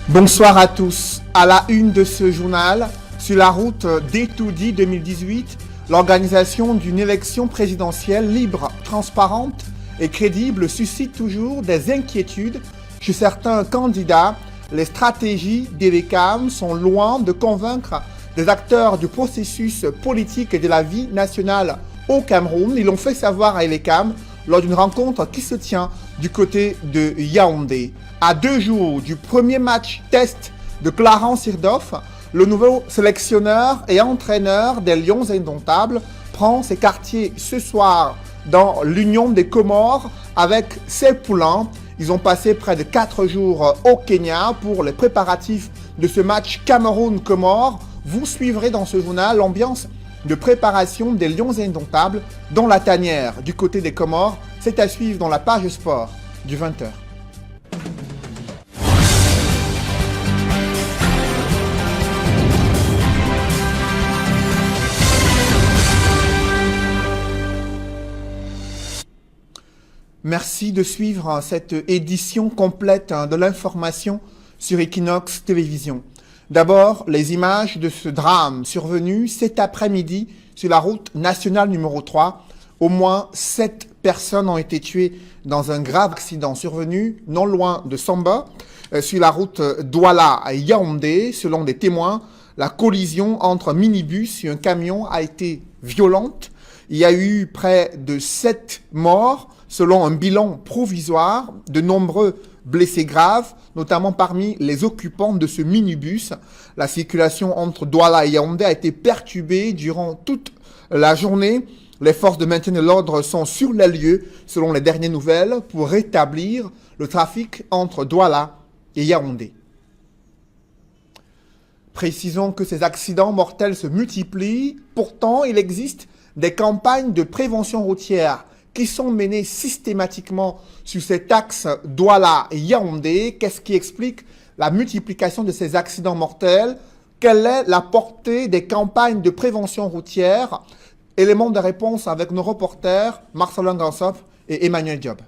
Bonsoir à tous. À la une de ce journal, sur la route d'Etoudi 2018, l'organisation d'une élection présidentielle libre, transparente et crédible suscite toujours des inquiétudes chez certains candidats. Les stratégies d'Elekam sont loin de convaincre des acteurs du processus politique et de la vie nationale au Cameroun. Ils l'ont fait savoir à Elekam lors d'une rencontre qui se tient du côté de Yaoundé. À 2 jours du premier match test de Clarence Seedorf, le nouveau sélectionneur et entraîneur des Lions Indomptables prend ses quartiers ce soir dans l'Union des Comores avec ses poulains. Ils ont passé près de 4 jours au Kenya pour les préparatifs de ce match Cameroun-Comores. Vous suivrez dans ce journal l'ambiance de préparation des Lions Indomptables dans la tanière du côté des Comores. C'est à suivre dans la page sport du 20h. Merci de suivre cette édition complète de l'information sur Equinox Télévision. D'abord, les images de ce drame survenu cet après-midi sur la route nationale numéro 3. Au moins 7 personnes ont été tuées dans un grave accident survenu non loin de Samba, sur la route Douala à Yaoundé. Selon des témoins, la collision entre un minibus et un camion a été violente. Il y a eu près de 7 morts, selon un bilan provisoire, de nombreux blessés graves, notamment parmi les occupants de ce minibus. La circulation entre Douala et Yaoundé a été perturbée durant toute la journée. Les forces de maintien de l'ordre sont sur les lieux, selon les dernières nouvelles, pour rétablir le trafic entre Douala et Yaoundé. Précisons que ces accidents mortels se multiplient. Pourtant, il existe des campagnes de prévention routière qui sont menées systématiquement sur cet axe Douala et Yaoundé. Qu'est-ce qui explique la multiplication de ces accidents mortels? Quelle est la portée des campagnes de prévention routière? Élément de réponse avec nos reporters Marcelin Gansop et Emmanuel Diop.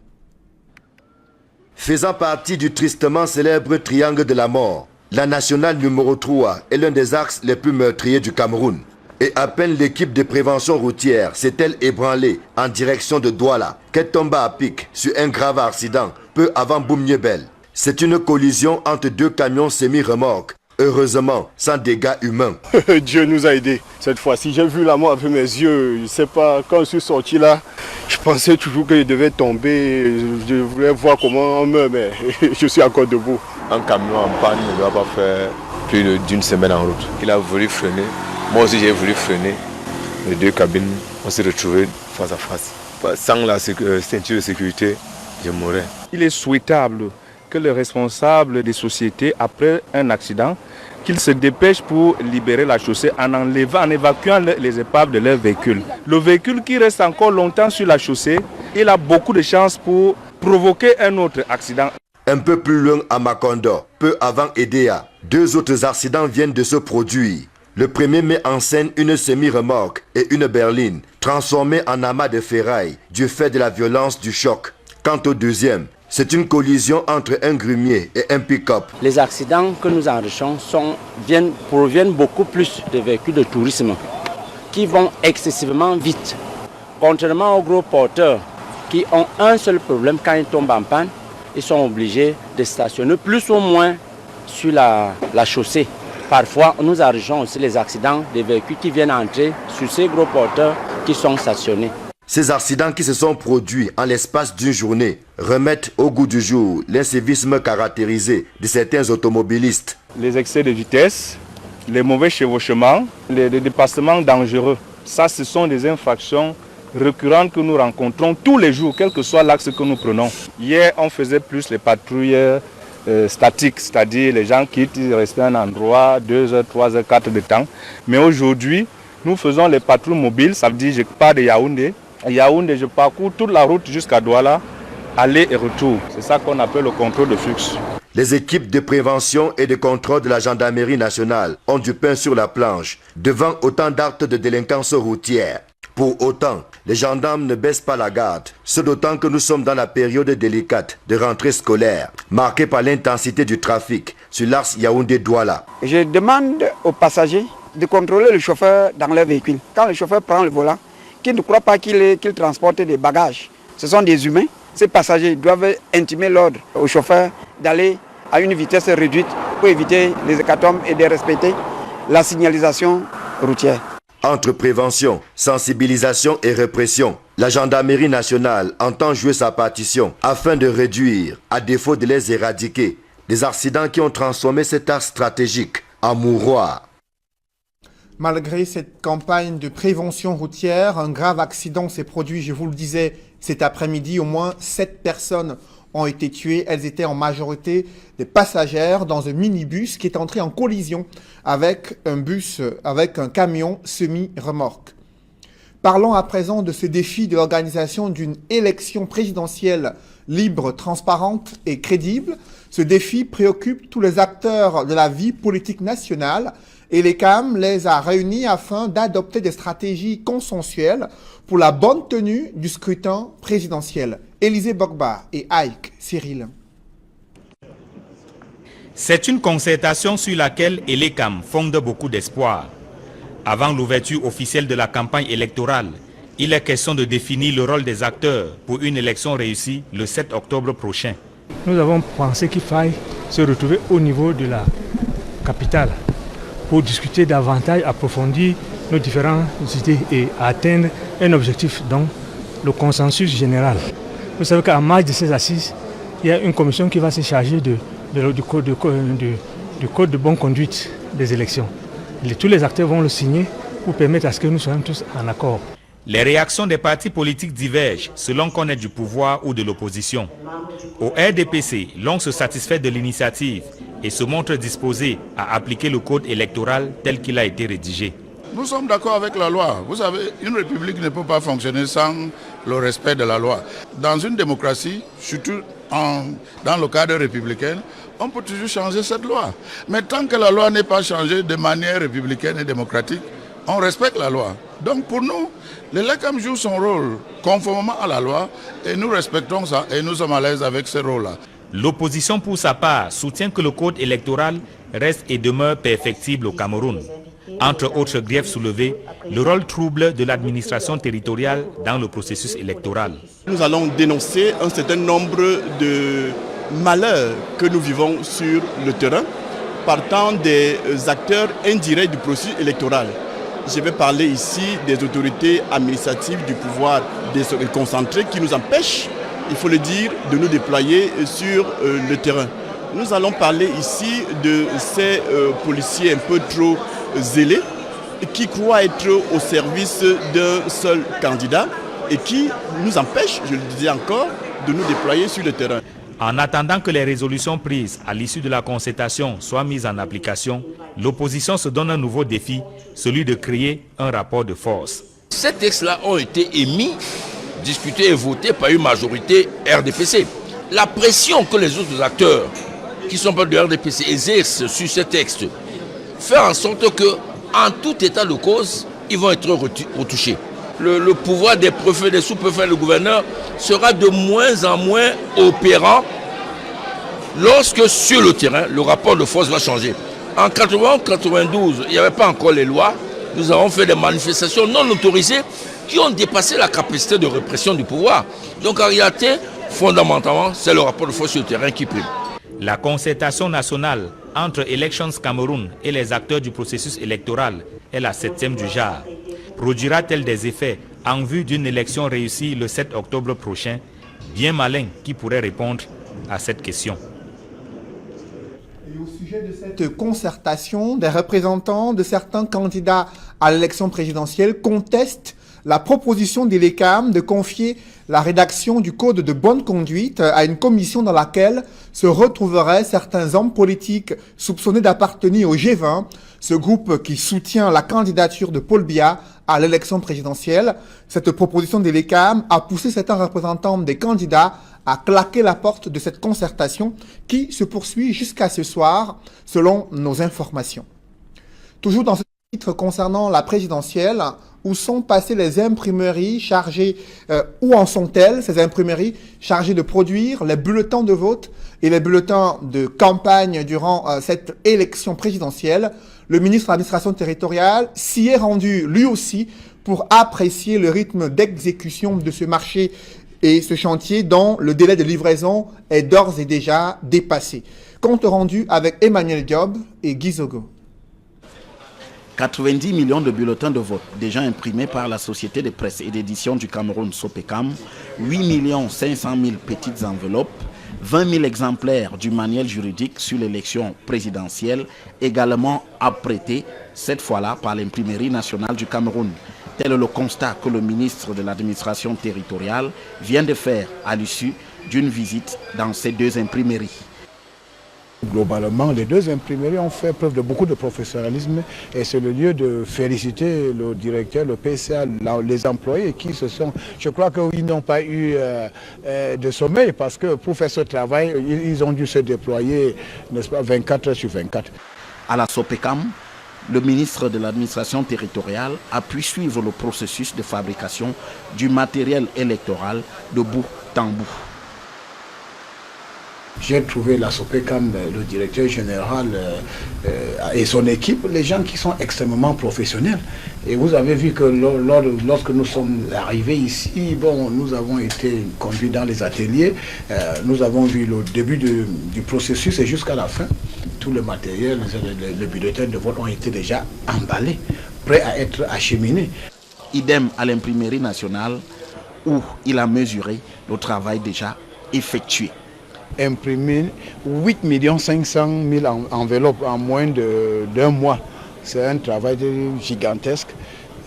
Faisant partie du tristement célèbre triangle de la mort, la nationale numéro 3 est l'un des axes les plus meurtriers du Cameroun. Et à peine l'équipe de prévention routière s'est-elle ébranlée en direction de Douala qu'elle tomba à pic sur un grave accident peu avant Boumniebel. C'est une collision entre 2 camions semi-remorques, heureusement sans dégâts humains. Dieu nous a aidés. Cette fois-ci, j'ai vu la mort avec mes yeux. Je ne sais pas, quand je suis sorti là, je pensais toujours que je devais tomber. Je voulais voir comment on meurt, mais je suis encore debout. Un camion en panne ne doit pas faire plus d'une semaine en route. Il a voulu freiner. Moi aussi j'ai voulu freiner. Les 2 cabines, on s'est retrouvés face à face. Sans la ceinture de sécurité, je mourrais. Il est souhaitable que les responsables des sociétés, après un accident, qu'ils se dépêchent pour libérer la chaussée en évacuant les épaves de leur véhicule. Le véhicule qui reste encore longtemps sur la chaussée, il a beaucoup de chances pour provoquer un autre accident. Un peu plus loin à Macondo, peu avant Edea, 2 autres accidents viennent de se produire. Le premier met en scène une semi-remorque et une berline, transformées en amas de ferraille du fait de la violence du choc. Quant au deuxième, c'est une collision entre un grumier et un pick-up. Les accidents que nous enregistrons proviennent beaucoup plus de véhicules de tourisme qui vont excessivement vite. Contrairement aux gros porteurs qui ont un seul problème, quand ils tombent en panne, ils sont obligés de stationner plus ou moins sur la chaussée. Parfois, nous enregistrons aussi les accidents des véhicules qui viennent entrer sur ces gros porteurs qui sont stationnés. Ces accidents qui se sont produits en l'espace d'une journée remettent au goût du jour l'incivisme caractérisé de certains automobilistes. Les excès de vitesse, les mauvais chevauchements, les dépassements dangereux. Ça, ce sont des infractions récurrentes que nous rencontrons tous les jours, quel que soit l'axe que nous prenons. Hier, on faisait plus les patrouilles statiques, c'est-à-dire les gens quittent, ils restent à un endroit 2 heures, 3 heures, 4 heures de temps. Mais aujourd'hui, nous faisons les patrouilles mobiles, ça veut dire que je pars de Yaoundé. À Yaoundé, je parcours toute la route jusqu'à Douala, aller et retour. C'est ça qu'on appelle le contrôle de flux. Les équipes de prévention et de contrôle de la gendarmerie nationale ont du pain sur la planche devant autant d'actes de délinquance routière. Pour autant, les gendarmes ne baissent pas la garde, ce d'autant que nous sommes dans la période délicate de rentrée scolaire, marquée par l'intensité du trafic sur l'axe Yaoundé-Douala. Je demande aux passagers de contrôler le chauffeur dans leur véhicule. Quand le chauffeur prend le volant, qu'il ne croit pas qu'il transporte des bagages. Ce sont des humains. Ces passagers doivent intimer l'ordre au chauffeur d'aller à une vitesse réduite pour éviter les hécatombes et de respecter la signalisation routière. Entre prévention, sensibilisation et répression, la gendarmerie nationale entend jouer sa partition afin de réduire, à défaut de les éradiquer, des accidents qui ont transformé cet axe stratégique en mouroir. Malgré cette campagne de prévention routière, un grave accident s'est produit, je vous le disais, cet après-midi. Au moins 7 personnes ont été tuées. Elles étaient en majorité des passagères dans un minibus qui est entré en collision avec un camion semi-remorque. Parlons à présent de ce défi de l'organisation d'une élection présidentielle libre, transparente et crédible. Ce défi préoccupe tous les acteurs de la vie politique nationale et l'ECAM les a réunis afin d'adopter des stratégies consensuelles pour la bonne tenue du scrutin présidentiel. Élisée Bogba et Aïk Cyril. C'est une concertation sur laquelle l'ECAM fonde beaucoup d'espoir. Avant l'ouverture officielle de la campagne électorale, il est question de définir le rôle des acteurs pour une élection réussie le 7 octobre prochain. Nous avons pensé qu'il faille se retrouver au niveau de la capitale pour discuter davantage, approfondir nos différentes idées et atteindre un objectif, donc le consensus général. Vous savez qu'en marge de ces assises, il y a une commission qui va se charger du code de bonne conduite des élections. Tous les acteurs vont le signer pour permettre à ce que nous soyons tous en accord. Les réactions des partis politiques divergent selon qu'on est du pouvoir ou de l'opposition. Au RDPC, l'on se satisfait de l'initiative et se montre disposé à appliquer le code électoral tel qu'il a été rédigé. Nous sommes d'accord avec la loi. Vous savez, une république ne peut pas fonctionner sans le respect de la loi. Dans une démocratie, surtout dans le cadre républicain, on peut toujours changer cette loi. Mais tant que la loi n'est pas changée de manière républicaine et démocratique, on respecte la loi. Donc pour nous, l'ECAM joue son rôle conformément à la loi et nous respectons ça et nous sommes à l'aise avec ce rôle-là. L'opposition pour sa part soutient que le code électoral reste et demeure perfectible au Cameroun. Entre autres griefs soulevés, le rôle trouble de l'administration territoriale dans le processus électoral. Nous allons dénoncer un certain nombre de malheurs que nous vivons sur le terrain partant des acteurs indirects du processus électoral. Je vais parler ici des autorités administratives du pouvoir déconcentré qui nous empêchent, il faut le dire, de nous déployer sur le terrain. Nous allons parler ici de ces policiers un peu trop zélés qui croient être au service d'un seul candidat et qui nous empêchent, je le disais encore, de nous déployer sur le terrain. En attendant que les résolutions prises à l'issue de la concertation soient mises en application, l'opposition se donne un nouveau défi, celui de créer un rapport de force. Ces textes-là ont été émis, discutés et votés par une majorité RDPC. La pression que les autres acteurs qui sont pas de RDPC exercent sur ces textes fait en sorte que, en tout état de cause, ils vont être retouchés. Le pouvoir des préfets, des sous-préfets, le gouverneur sera de moins en moins opérant lorsque sur le terrain, le rapport de force va changer. En 91-92, il n'y avait pas encore les lois. Nous avons fait des manifestations non autorisées qui ont dépassé la capacité de répression du pouvoir. Donc en réalité, fondamentalement, c'est le rapport de force sur le terrain qui prime. La concertation nationale entre Elections Cameroun et les acteurs du processus électoral est la 7e du genre. Produira-t-elle des effets en vue d'une élection réussie le 7 octobre prochain? Bien malin qui pourrait répondre à cette question. Et au sujet de cette concertation, des représentants de certains candidats à l'élection présidentielle contestent la proposition de l'ECAM de confier la rédaction du code de bonne conduite à une commission dans laquelle se retrouveraient certains hommes politiques soupçonnés d'appartenir au G20, ce groupe qui soutient la candidature de Paul Biya à l'élection présidentielle. Cette proposition de l'ECAM a poussé certains représentants des candidats à claquer la porte de cette concertation qui se poursuit jusqu'à ce soir, selon nos informations. Toujours dans ce titre concernant la présidentielle, Où sont passées les imprimeries chargées, où en sont-elles, ces imprimeries chargées de produire les bulletins de vote et les bulletins de campagne durant cette élection présidentielle? Le ministre de l'administration territoriale s'y est rendu lui aussi pour apprécier le rythme d'exécution de ce marché et ce chantier dont le délai de livraison est d'ores et déjà dépassé. Compte rendu avec Emmanuel Diop et Guy Zogo. 90 millions de bulletins de vote déjà imprimés par la Société de presse et d'édition du Cameroun SOPECAM, 8 500 000 petites enveloppes, 20 000 exemplaires du manuel juridique sur l'élection présidentielle, également apprêtés, cette fois-là par l'imprimerie nationale du Cameroun. Tel est le constat que le ministre de l'administration territoriale vient de faire à l'issue d'une visite dans ces deux imprimeries. Globalement, les deux imprimeries ont fait preuve de beaucoup de professionnalisme et c'est le lieu de féliciter le directeur, le PCA, les employés qui se sont... Je crois qu'ils n'ont pas eu de sommeil parce que pour faire ce travail, ils ont dû se déployer, n'est-ce pas, 24 heures sur 24. À la SOPECAM, le ministre de l'administration territoriale a pu suivre le processus de fabrication du matériel électoral de bout en bout. J'ai trouvé la SOPECAM, le directeur général et son équipe, les gens qui sont extrêmement professionnels. Et vous avez vu que lorsque nous sommes arrivés ici, bon, nous avons été conduits dans les ateliers, nous avons vu le début du processus et jusqu'à la fin, tout le matériel, les bulletins de vote ont été déjà emballés, prêts à être acheminés. Idem à l'imprimerie nationale où il a mesuré le travail déjà effectué. Imprimer 8 500 000 enveloppes en moins d'un mois. C'est un travail gigantesque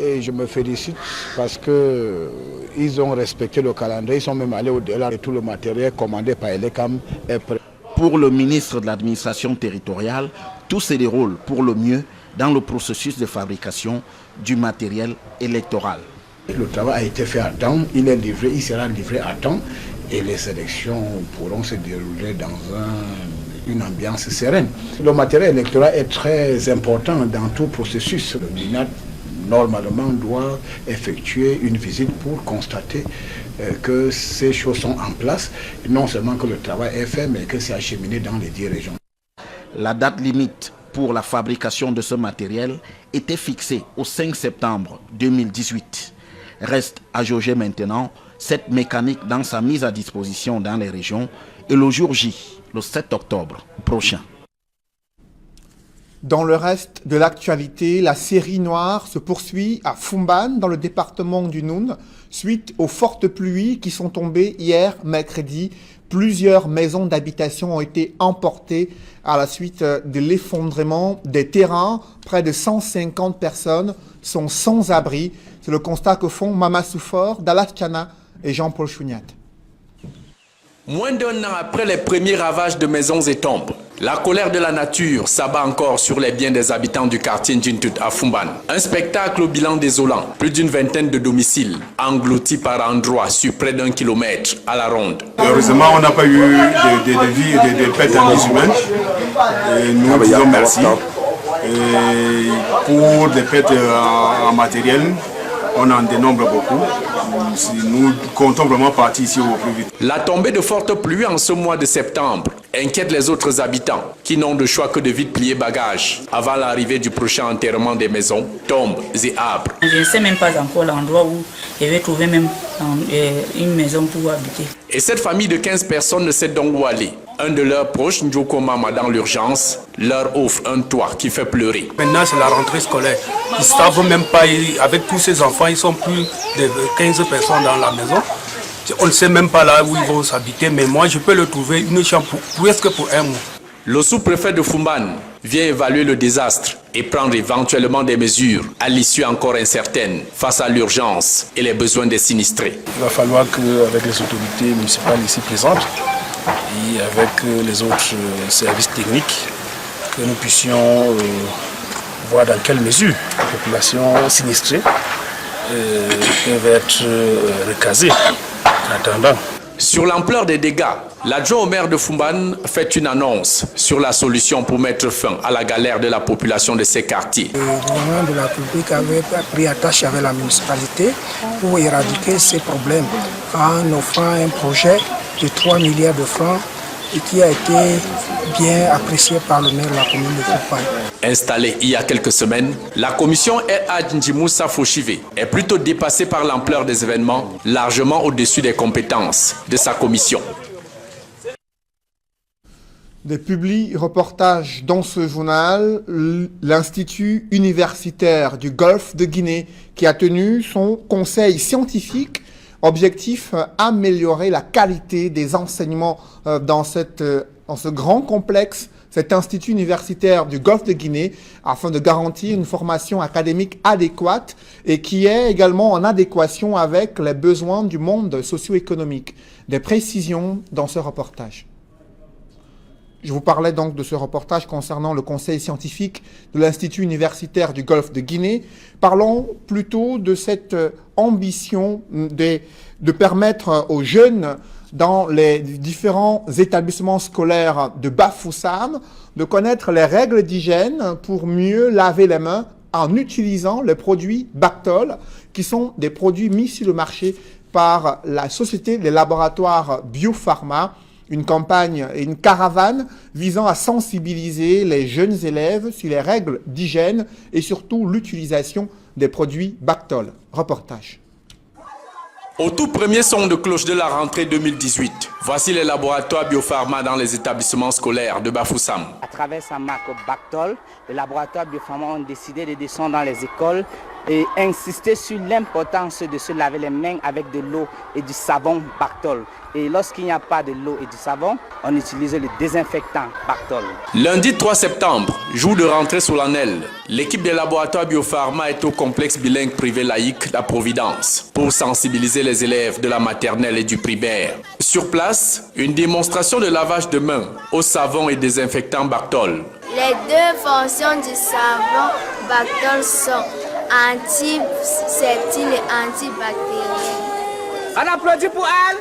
et je me félicite parce qu'ils ont respecté le calendrier, ils sont même allés au-delà de tout le matériel commandé par Elecam est prêt. Pour le ministre de l'administration territoriale, tout se déroule pour le mieux dans le processus de fabrication du matériel électoral. Le travail a été fait à temps, il est livré, il sera livré à temps. Et les élections pourront se dérouler dans une ambiance sereine. Le matériel électoral est très important dans tout processus. Le MINAT, normalement, doit effectuer une visite pour constater que ces choses sont en place. Non seulement que le travail est fait, mais que c'est acheminé dans les 10 régions. La date limite pour la fabrication de ce matériel était fixée au 5 septembre 2018. Reste à jauger maintenant cette mécanique dans sa mise à disposition dans les régions et le jour J, le 7 octobre prochain. Dans le reste de l'actualité, la série noire se poursuit à Foumban, dans le département du Noun, suite aux fortes pluies qui sont tombées hier, mercredi. Plusieurs maisons d'habitation ont été emportées à la suite de l'effondrement des terrains. Près de 150 personnes sont sans abri. C'est le constat que font Mama Soufor, Dalat Chana et Jean-Paul Chouniat. Moins d'un an après les premiers ravages de maisons et tombes, la colère de la nature s'abat encore sur les biens des habitants du quartier Ndjintut à Foumban. Un spectacle au bilan désolant, plus d'une vingtaine de domiciles, engloutis par endroits sur près d'1 kilomètre à la ronde. Heureusement, on n'a pas eu de pertes en vies humaines. Nous disons merci. Et pour des pertes en matériel, on en dénombre beaucoup. Nous comptons vraiment partir ici au plus vite. La tombée de fortes pluies en ce mois de septembre inquiète les autres habitants qui n'ont de choix que de vite plier bagages avant l'arrivée du prochain enterrement des maisons, tombes et arbres. Je ne sais même pas encore l'endroit où je vais trouver même une maison pour habiter. Et cette famille de 15 personnes ne sait donc où aller. Un de leurs proches, Ndjoko Mama, dans l'urgence, leur offre un toit qui fait pleurer. Maintenant, c'est la rentrée scolaire. Ils ne savent même pas, avec tous ces enfants, ils sont plus de 15 personnes dans la maison. On ne sait même pas là où ils vont s'habiter, mais moi, je peux leur trouver une chambre presque pour un mois. Le sous-préfet de Foumban vient évaluer le désastre et prendre éventuellement des mesures à l'issue encore incertaine face à l'urgence et les besoins des sinistrés. Il va falloir qu'avec les autorités municipales ici présentes et avec les autres services techniques, que nous puissions voir dans quelle mesure les populations sinistrées peuvent être recasées en attendant. Sur l'ampleur des dégâts, l'adjoint au maire de Foumban fait une annonce sur la solution pour mettre fin à la galère de la population de ces quartiers. Le gouvernement de la République avait pris attache avec la municipalité pour éradiquer ces problèmes en offrant un projet de 3 milliards de francs et qui a été bien apprécié par le maire de la commune de Foumban. Installée il y a quelques semaines, la commission R.A. Ndjimoussa Foshive est plutôt dépassée par l'ampleur des événements, largement au-dessus des compétences de sa commission. Des publi-reportages dans ce journal, l'Institut universitaire du Golfe de Guinée qui a tenu son conseil scientifique. Objectif, améliorer la qualité des enseignements dans ce grand complexe, cet institut universitaire du Golfe de Guinée, afin de garantir une formation académique adéquate et qui est également en adéquation avec les besoins du monde socio-économique. Des précisions dans ce reportage. Je vous parlais donc de ce reportage concernant le conseil scientifique de l'Institut universitaire du Golfe de Guinée. Parlons plutôt de cette ambition de permettre aux jeunes dans les différents établissements scolaires de Bafoussam de connaître les règles d'hygiène pour mieux laver les mains en utilisant les produits Bactol, qui sont des produits mis sur le marché par la société des laboratoires Biopharma. Une campagne et une caravane visant à sensibiliser les jeunes élèves sur les règles d'hygiène et surtout l'utilisation des produits Bactol. Reportage. Au tout premier son de cloche de la rentrée 2018, voici les laboratoires Biopharma dans les établissements scolaires de Bafoussam. À travers sa marque Bactol, les laboratoires Biopharma ont décidé de descendre dans les écoles et insister sur l'importance de se laver les mains avec de l'eau et du savon Bactol. Et lorsqu'il n'y a pas de l'eau et du savon, on utilise le désinfectant Bactol. Lundi 3 septembre, jour de rentrée solennelle, l'équipe des laboratoires Biopharma est au complexe bilingue privé laïque La Providence pour sensibiliser les élèves de la maternelle et du primaire. Sur place, une démonstration de lavage de mains au savon et désinfectant Bactol. Les deux fonctions du savon Bactol sont antiseptique et antibactérien. On applaudit pour elle.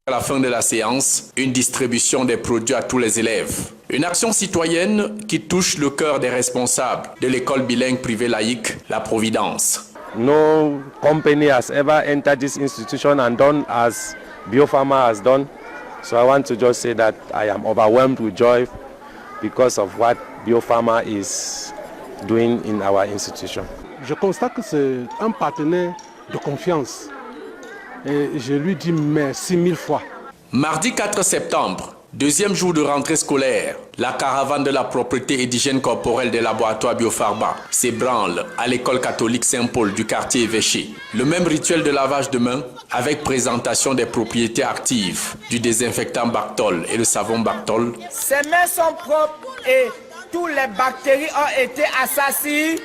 À la fin de la séance, une distribution des produits à tous les élèves. Une action citoyenne qui touche le cœur des responsables de l'école bilingue privée laïque La Providence. No company has ever entered this institution and done as Biopharma has done. So I want to just say that I am overwhelmed with joy because of what Biopharma is doing in our institution. Je constate que c'est un partenaire de confiance. Et je lui dis merci 1000 fois. Mardi 4 septembre, deuxième jour de rentrée scolaire, la caravane de la propreté et d'hygiène corporelle des laboratoires Biopharma s'ébranle à l'école catholique Saint-Paul du quartier Évêché. Le même rituel de lavage de mains avec présentation des propriétés actives du désinfectant Bactol et le savon Bactol. Ces mains sont propres et toutes les bactéries ont été assassinées.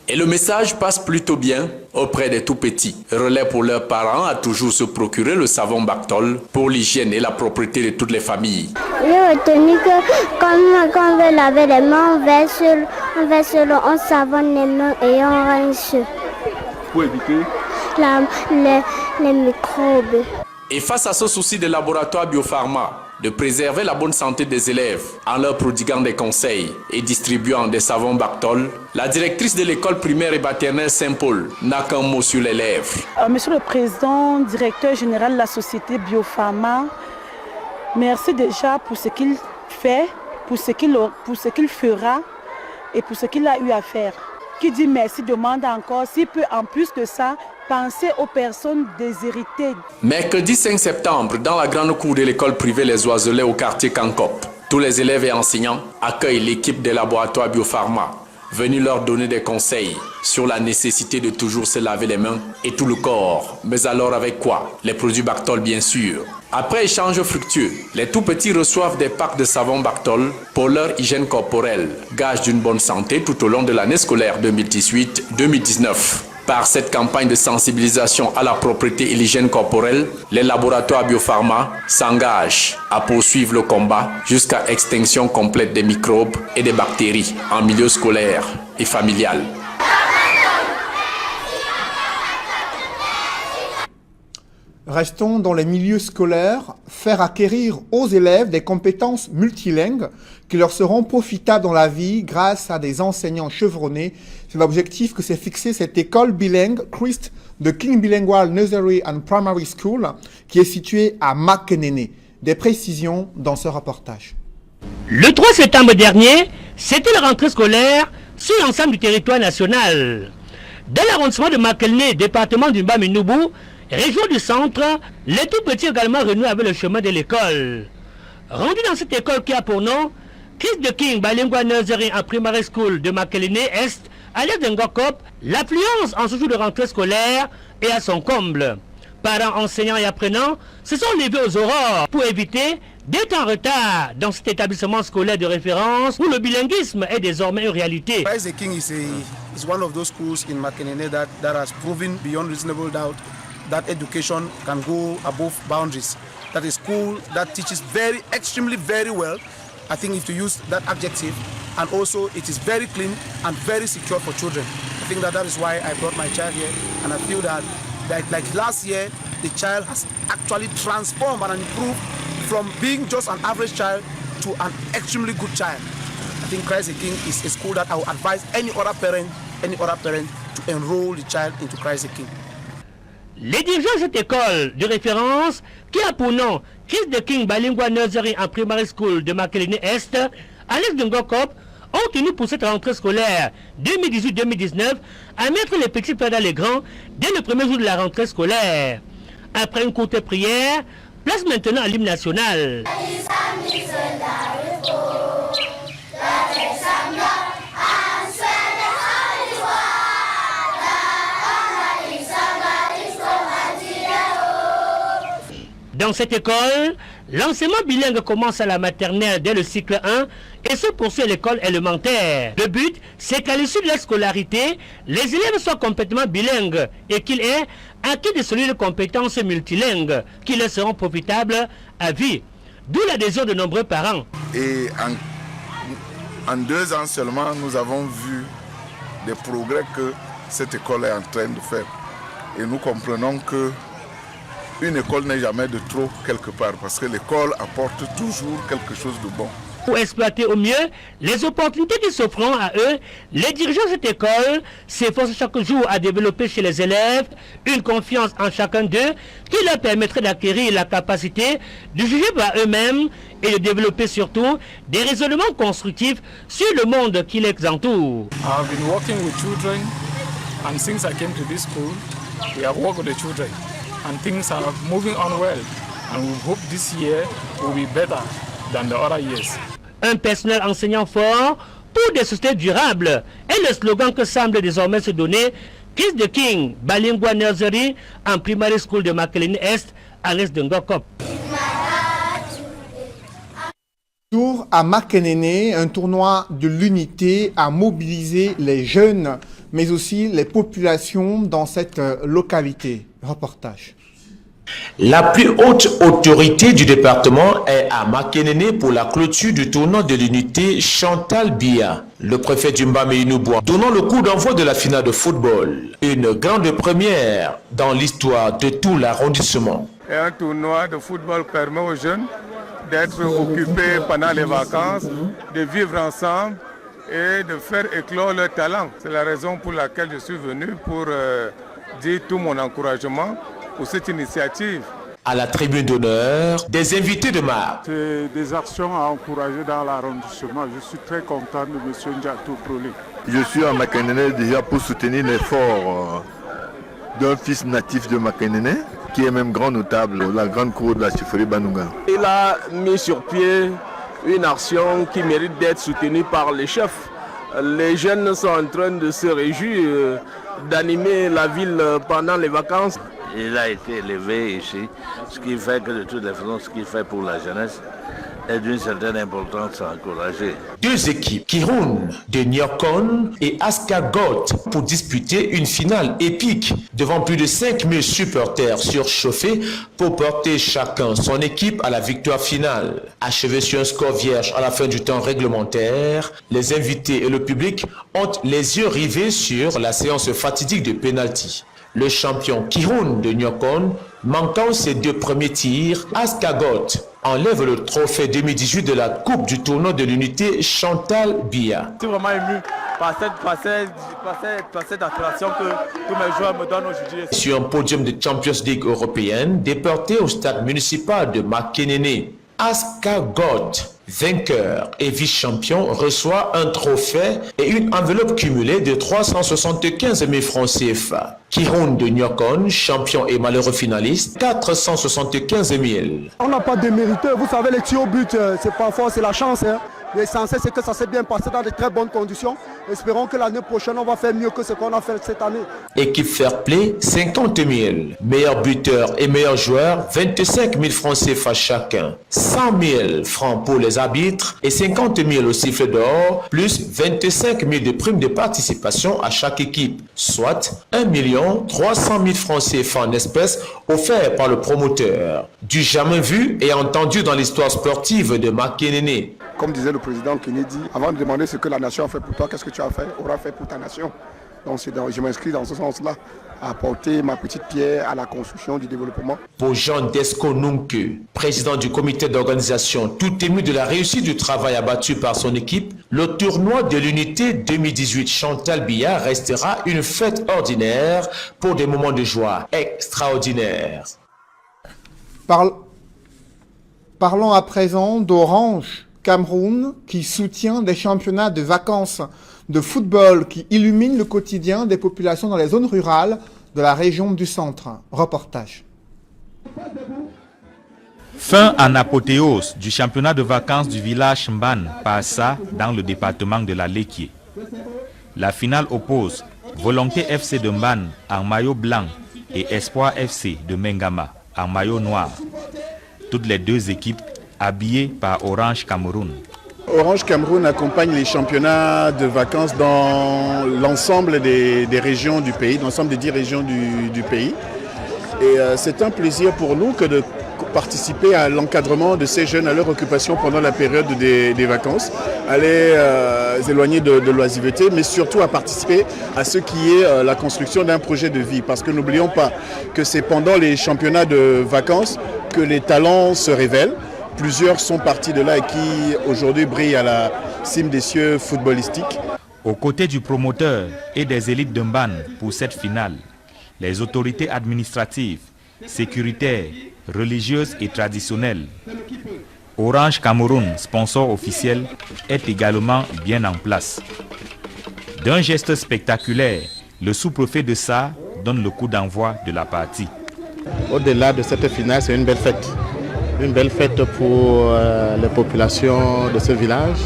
Et le message passe plutôt bien auprès des tout-petits. Relais pour leurs parents à toujours se procurer le savon Bactol pour l'hygiène et la propreté de toutes les familles. J'ai retenu que quand on veut laver les mains, on savonne les mains et on rince. Pour éviter les microbes. Et face à ce souci des laboratoires Biopharma, de préserver la bonne santé des élèves en leur prodiguant des conseils et distribuant des savons Bactol, la directrice de l'école primaire et maternelle Saint-Paul n'a qu'un mot sur les lèvres. Monsieur le Président, directeur général de la société Biopharma, merci déjà pour ce qu'il fait, pour ce qu'il fera et pour ce qu'il a eu à faire. Qui dit merci demande encore, s'il peut en plus de ça, penser aux personnes déshéritées. Mercredi 5 septembre, dans la grande cour de l'école privée Les Oiselets au quartier Kankop, tous les élèves et enseignants accueillent l'équipe des laboratoires Biopharma, venus leur donner des conseils sur la nécessité de toujours se laver les mains et tout le corps. Mais alors avec quoi? Les produits Bactol bien sûr. Après échange fructueux, les tout-petits reçoivent des packs de savon Bactol pour leur hygiène corporelle, gage d'une bonne santé tout au long de l'année scolaire 2018-2019. Par cette campagne de sensibilisation à la propreté et l'hygiène corporelle, les laboratoires Biopharma s'engagent à poursuivre le combat jusqu'à extinction complète des microbes et des bactéries en milieu scolaire et familial. Restons dans les milieux scolaires, faire acquérir aux élèves des compétences multilingues qui leur seront profitables dans la vie grâce à des enseignants chevronnés. C'est l'objectif que s'est fixé cette école bilingue Christ de King Bilingual Nursery and Primary School qui est située à Makenene. Des précisions dans ce reportage. Le 3 septembre dernier, c'était la rentrée scolaire sur l'ensemble du territoire national. Dans l'arrondissement de Makenene, département du Bas-Minoubou, région du centre, les tout petits également renouent avec le chemin de l'école. Rendu dans cette école qui a pour nom Christ de King Bilingual Nursery and Primary School de Makelene Est, à l'est de Ngokop, l'affluence en ce jour de rentrée scolaire est à son comble. Parents, enseignants et apprenants se sont levés aux aurores pour éviter d'être en retard dans cet établissement scolaire de référence où le bilinguisme est désormais une réalité. Christ the King is one of those schools in Makelene that has proven beyond reasonable doubt that education can go above boundaries. That is a school that teaches extremely very well. I think if to use that adjective, and also it is very clean and very secure for children. I think that is why I brought my child here, and I feel that like last year, the child has actually transformed and improved from being just an average child to an extremely good child. I think Christ the King is a school that I would advise any other parent to enroll the child into Christ the King. Les dirigeants de cette école de référence, qui a pour nom Christ de King Bilingual Nursery and Primary School de Makelene Est, à l'est de Ngokop, ont tenu pour cette rentrée scolaire 2018-2019 à mettre les petits frères dans les grands dès le premier jour de la rentrée scolaire. Après une courte prière, place maintenant à l'hymne national. Dans cette école, l'enseignement bilingue commence à la maternelle dès le cycle 1 et se poursuit à l'école élémentaire. Le but, c'est qu'à l'issue de la scolarité, les élèves soient complètement bilingues et qu'ils aient acquis de solides compétences multilingues qui leur seront profitables à vie. D'où l'adhésion de nombreux parents. Et en 2 ans seulement, nous avons vu des progrès que cette école est en train de faire. Et nous comprenons que une école n'est jamais de trop quelque part parce que l'école apporte toujours quelque chose de bon. Pour exploiter au mieux les opportunités qui s'offront à eux, les dirigeants de cette école s'efforcent chaque jour à développer chez les élèves une confiance en chacun d'eux qui leur permettrait d'acquérir la capacité de juger par eux-mêmes et de développer surtout des raisonnements constructifs sur le monde qui les entoure. I've been working with children and since I came to this school, we have worked with the children. And things are moving on well, and we hope this year will be better than the other years. Un personnel enseignant fort pour des sociétés durables est le slogan que semble désormais se donner Christ de King Bilingual Nursery and Primary School de Makelene Est à l'est de Ngokop. Tour à Makenene, un tournoi de l'unité a mobilisé les jeunes, mais aussi les populations dans cette localité. Reportage. La plus haute autorité du département est à Makenene pour la clôture du tournoi de l'unité Chantal Biya, le préfet du Mbamé-Inouboua, donnant le coup d'envoi de la finale de football. Une grande première dans l'histoire de tout l'arrondissement. Un tournoi de football permet aux jeunes d'être occupés pendant les vacances, de vivre ensemble et de faire éclore leur talent. C'est la raison pour laquelle je suis venu pour dire tout mon encouragement pour cette initiative. À la tribune d'honneur, des invités de marque. C'est des actions à encourager dans l'arrondissement. Je suis très content de M. Ndiatou Proli. Je suis à Makenene déjà pour soutenir l'effort d'un fils natif de Makenene, qui est même grand notable, la grande cour de la chefferie Banunga. Il a mis sur pied une action qui mérite d'être soutenue par les chefs. Les jeunes sont en train de se réjouir d'animer la ville pendant les vacances. Il a été élevé ici, ce qui fait que de toute façon, ce qu'il fait pour la jeunesse est d'une certaine importance à encourager. 2 équipes, Kirun de Nyokon et Askagot, pour disputer une finale épique devant plus de 5000 supporters surchauffés pour porter chacun son équipe à la victoire finale. Achevé sur un score vierge à la fin du temps réglementaire, les invités et le public ont les yeux rivés sur la séance fatidique de pénalty. Le champion Kiroun de Nyokon, manquant ses 2 premiers tirs, Askagot enlève le trophée 2018 de la Coupe du tournoi de l'unité Chantal Biya. Je suis vraiment ému par cette attraction que tous mes joueurs me donnent aujourd'hui. Sur un podium de Champions League européenne, déporté au stade municipal de Makenene, Askagot, vainqueur et vice-champion, reçoit un trophée et une enveloppe cumulée de 375 000 francs CFA. Kiroun de Nyokon, champion et malheureux finaliste, 475 000. On n'a pas démérité, vous savez, les tirs au but, c'est parfois c'est la chance. Hein. L'essentiel, c'est que ça s'est bien passé dans de très bonnes conditions. Espérons que l'année prochaine, on va faire mieux que ce qu'on a fait cette année. Équipe Fair Play, 50 000. Meilleur buteur et meilleur joueur, 25 000 francs CFA chacun. 100 000 francs pour les arbitres et 50 000 au sifflet d'or, plus 25 000 de primes de participation à chaque équipe, soit 1 300 000 francs CFA en espèces offerts par le promoteur. Du jamais vu et entendu dans l'histoire sportive de Makenene. Comme disait le président Kennedy, avant de demander ce que la nation a fait pour toi, qu'est-ce que tu as fait, aura fait pour ta nation. Donc je m'inscris dans ce sens-là, à apporter ma petite pierre à la construction du développement. Pour Jean Desco Nunke, président du comité d'organisation, tout ému de la réussite du travail abattu par son équipe, le tournoi de l'unité 2018 Chantal Biya restera une fête ordinaire pour des moments de joie extraordinaires. Parlons à présent d'Orange Cameroun, qui soutient des championnats de vacances de football qui illuminent le quotidien des populations dans les zones rurales de la région du centre. Reportage. Fin en apothéose du championnat de vacances du village Mban Passa dans le département de la Léquié. La finale oppose Volonté FC de Mban en maillot blanc et Espoir FC de Mengama en maillot noir. Toutes les deux équipes habillées par Orange Cameroun. Orange Cameroun accompagne les championnats de vacances dans l'ensemble des régions du pays, dans l'ensemble des 10 régions du pays. Et c'est un plaisir pour nous que de participer à l'encadrement de ces jeunes à leur occupation pendant la période des vacances, à les éloigner de l'oisiveté, mais surtout à participer à ce qui est la construction d'un projet de vie. Parce que n'oublions pas que c'est pendant les championnats de vacances que les talents se révèlent. Plusieurs sont partis de là et qui aujourd'hui brillent à la cime des cieux footballistiques. Aux côtés du promoteur et des élites de Mban pour cette finale, les autorités administratives, sécuritaires, religieuses et traditionnelles. Orange Cameroun, sponsor officiel, est également bien en place. D'un geste spectaculaire, le sous-préfet de Sa donne le coup d'envoi de la partie. Au-delà de cette finale, c'est une belle fête. Une belle fête pour les populations de ce village.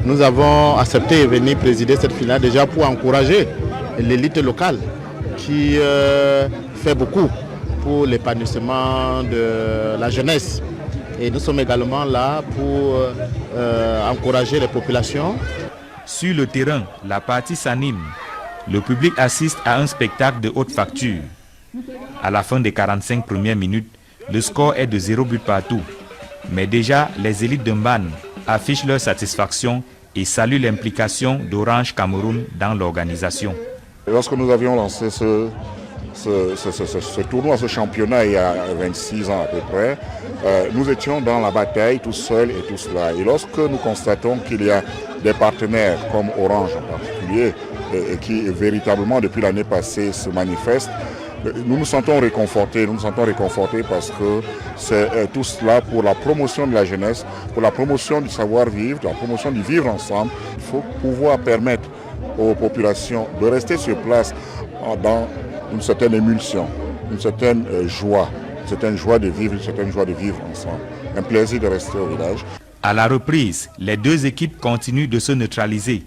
Nous avons accepté de venir présider cette finale déjà pour encourager l'élite locale qui fait beaucoup pour l'épanouissement de la jeunesse. Et nous sommes également là pour encourager les populations. Sur le terrain, la partie s'anime. Le public assiste à un spectacle de haute facture. À la fin des 45 premières minutes, le score est de 0 but partout. Mais déjà, les élites de Mban affichent leur satisfaction et saluent l'implication d'Orange Cameroun dans l'organisation. Lorsque nous avions lancé ce tournoi, ce championnat il y a 26 ans à peu près, nous étions dans la bataille tout seuls et tout cela. Et lorsque nous constatons qu'il y a des partenaires comme Orange en particulier, et qui véritablement depuis l'année passée se manifestent, nous nous sentons réconfortés parce que c'est tout cela pour la promotion de la jeunesse, pour la promotion du savoir-vivre, la promotion du vivre ensemble. Il faut pouvoir permettre aux populations de rester sur place dans une certaine émulsion, une certaine joie de vivre ensemble, un plaisir de rester au village. À la reprise, les deux équipes continuent de se neutraliser.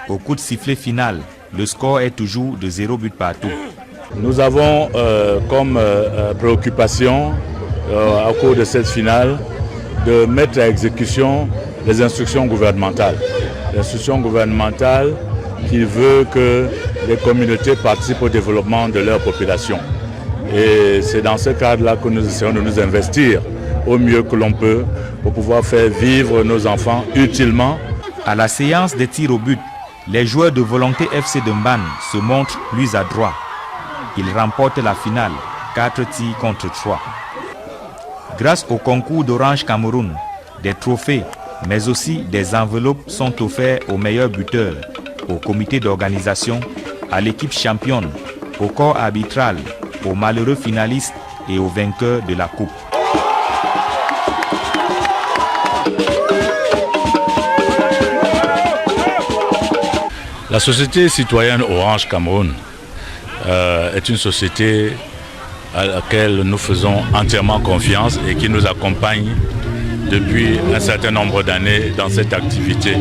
Au coup de sifflet final, le score est toujours de 0 but partout. Nous avons comme préoccupation au cours de cette finale de mettre à exécution les instructions gouvernementales. L'instruction gouvernementale qui veut que les communautés participent au développement de leur population. Et c'est dans ce cadre-là que nous essayons de nous investir au mieux que l'on peut pour pouvoir faire vivre nos enfants utilement. À la séance des tirs au but, les joueurs de Volonté FC de Mban se montrent plus adroits. qu'il remporte la finale 4 tirs contre 3. Grâce au concours d'Orange Cameroun, des trophées, mais aussi des enveloppes sont offerts aux meilleurs buteurs, au comité d'organisation, à l'équipe championne, au corps arbitral, aux malheureux finalistes et aux vainqueurs de la coupe. La société citoyenne Orange Cameroun est une société à laquelle nous faisons entièrement confiance et qui nous accompagne depuis un certain nombre d'années dans cette activité.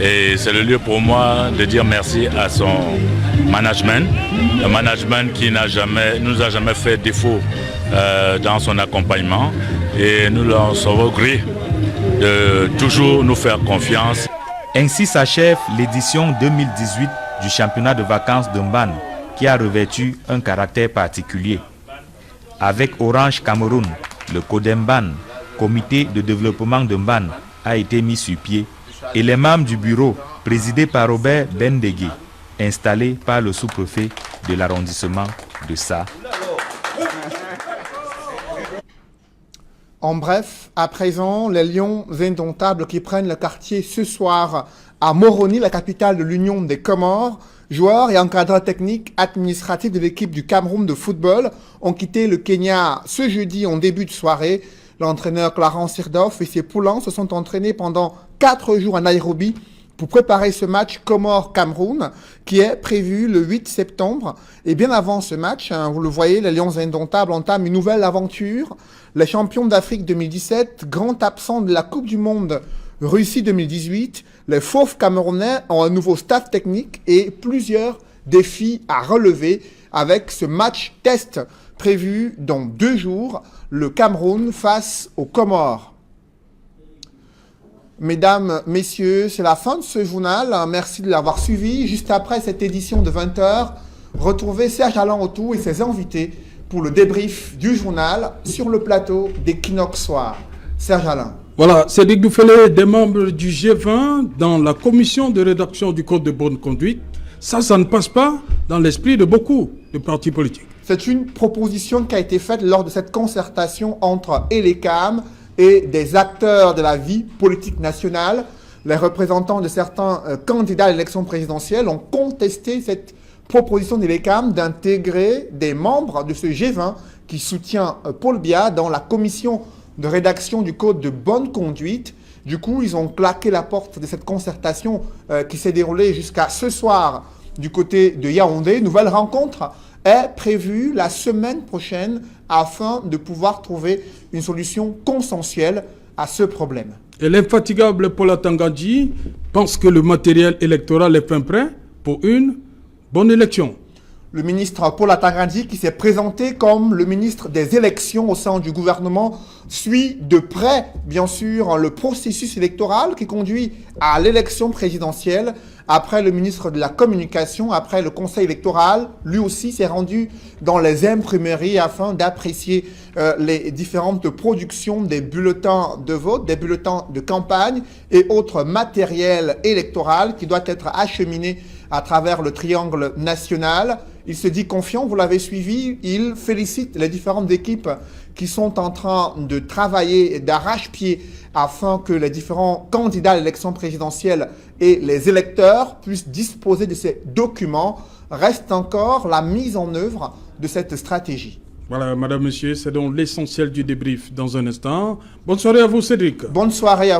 Et c'est le lieu pour moi de dire merci à son management, le management qui nous a jamais fait défaut dans son accompagnement, et nous leur sommes gré de toujours nous faire confiance. Ainsi s'achève l'édition 2018 du championnat de vacances de Mban, qui a revêtu un caractère particulier. Avec Orange Cameroun, le Codemban, comité de développement de Mban, a été mis sur pied, et les membres du bureau, présidé par Robert Bendegui, installé par le sous-préfet de l'arrondissement de Sa. En bref, à présent, les Lions indomptables qui prennent le quartier ce soir à Moroni, la capitale de l'Union des Comores, joueurs et encadreurs techniques administratifs de l'équipe du Cameroun de football ont quitté le Kenya ce jeudi en début de soirée. L'entraîneur Clarence Sirdoff et ses poulains se sont entraînés pendant 4 jours à Nairobi pour préparer ce match Comores-Cameroun qui est prévu le 8 septembre. Et bien avant ce match, vous le voyez, les Lions indomptables entament une nouvelle aventure. Les champions d'Afrique 2017, grand absent de la Coupe du Monde Russie 2018, les Fauves camerounais ont un nouveau staff technique et plusieurs défis à relever avec ce match test prévu dans 2 jours, le Cameroun face aux Comores. Mesdames, messieurs, c'est la fin de ce journal. Merci de l'avoir suivi. Juste après cette édition de 20h, retrouvez Serge Alain Autou et ses invités pour le débrief du journal sur le plateau d'Equinox Soir. Serge Alain. Voilà, Cédric Doufelet, des membres du G20 dans la commission de rédaction du Code de bonne conduite. Ça ne passe pas dans l'esprit de beaucoup de partis politiques. C'est une proposition qui a été faite lors de cette concertation entre Elecam et des acteurs de la vie politique nationale. Les représentants de certains candidats à l'élection présidentielle ont contesté cette proposition d'Elecam d'intégrer des membres de ce G20 qui soutient Paul Biya dans la commission de rédaction du Code de bonne conduite. Du coup, ils ont claqué la porte de cette concertation qui s'est déroulée jusqu'à ce soir du côté de Yaoundé. Nouvelle rencontre est prévue la semaine prochaine afin de pouvoir trouver une solution consensuelle à ce problème. Et l'infatigable Paula Tangandji pense que le matériel électoral est fin prêt pour une bonne élection. Le ministre Paula Tangandji, qui s'est présenté comme le ministre des élections au sein du gouvernement, suit de près, bien sûr, le processus électoral qui conduit à l'élection présidentielle. Après le ministre de la Communication, après le Conseil électoral, lui aussi s'est rendu dans les imprimeries afin d'apprécier les différentes productions des bulletins de vote, des bulletins de campagne et autres matériels électoral qui doit être acheminé à travers le triangle national. Il se dit confiant, vous l'avez suivi, il félicite les différentes équipes qui sont en train de travailler d'arrache-pied afin que les différents candidats à l'élection présidentielle et les électeurs puissent disposer de ces documents. Reste encore la mise en œuvre de cette stratégie. Voilà, madame, monsieur, c'est donc l'essentiel du débrief dans un instant. Bonne soirée à vous, Cédric. Bonne soirée à vous.